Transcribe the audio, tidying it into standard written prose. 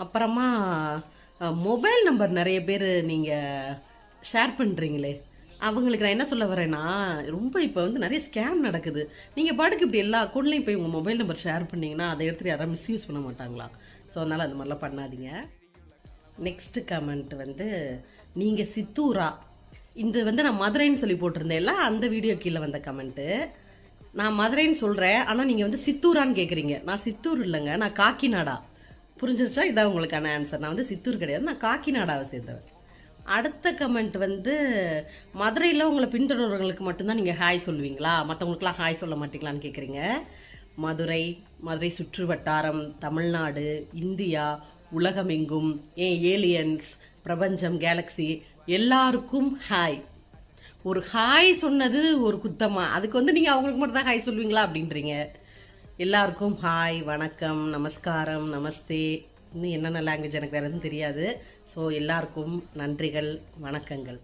அப்புறமா mobile number நிறைய பேர் நீங்கள் ஷேர் பண்ணுறீங்களே, அவங்களுக்கு நான் என்ன சொல்ல வரேன்னா, ரொம்ப இப்போ வந்து நிறைய ஸ்கேம் நடக்குது. நீங்கள் பாட்டுக்கு இப்படி எல்லா அக்கௌண்ட்லேயும் போய் உங்கள் மொபைல் நம்பர் ஷேர் பண்ணிங்கன்னா அதை எடுத்துகிட்டு யாராவது மிஸ்யூஸ் பண்ண மாட்டாங்களா? ஸோ அதனால் அந்த மாதிரிலாம் பண்ணாதீங்க. நெக்ஸ்ட் கமெண்ட் வந்து, நீங்கள் சித்தூரா, இந்த வந்து நான் மதுரைன்னு சொல்லி போட்டிருந்தேன்ல, அந்த வீடியோ கீழே வந்த கமெண்ட்டு. நான் மதுரைன்னு சொல்கிறேன், ஆனால் நீங்கள் வந்து சித்தூரான்னு கேட்குறீங்க. நான் சித்தூர் இல்லைங்க, நான் காக்கிநாடா. புரிஞ்சிருச்சா? இதான் உங்களுக்கான ஆன்சர். நான் வந்து சித்தூர் கிடையாது, நான் காக்கிநாடாவை சேர்ந்தவன். அடுத்த கமெண்ட் வந்து, மதுரையில் உங்களை பின்தொடர்வர்களுக்கு மட்டும்தான் நீங்கள் ஹாய் சொல்லுவீங்களா, மற்றவங்களுக்குலாம் ஹாய் சொல்ல மாட்டீங்களான்னு கேட்குறீங்க. மதுரை, மதுரை சுற்று வட்டாரம், தமிழ்நாடு, இந்தியா, உலகமெங்கும், ஏலியன்ஸ், பிரபஞ்சம், கேலக்ஸி எல்லாருக்கும் ஹாய். ஒரு ஹாய் சொன்னது ஒரு குத்தமா? அதுக்கு வந்து நீங்கள் அவங்களுக்கு மட்டும் தான் ஹாய் சொல்லுவீங்களா அப்படின்றீங்க. எல்லாருக்கும் ஹாய், வணக்கம், நமஸ்காரம், நமஸ்தே, இன்னும் என்னென்ன லாங்குவேஜ் எனக்கு வேறு எதுவும் தெரியாது. ஸோ எல்லாருக்கும் நன்றிகள், வணக்கங்கள்.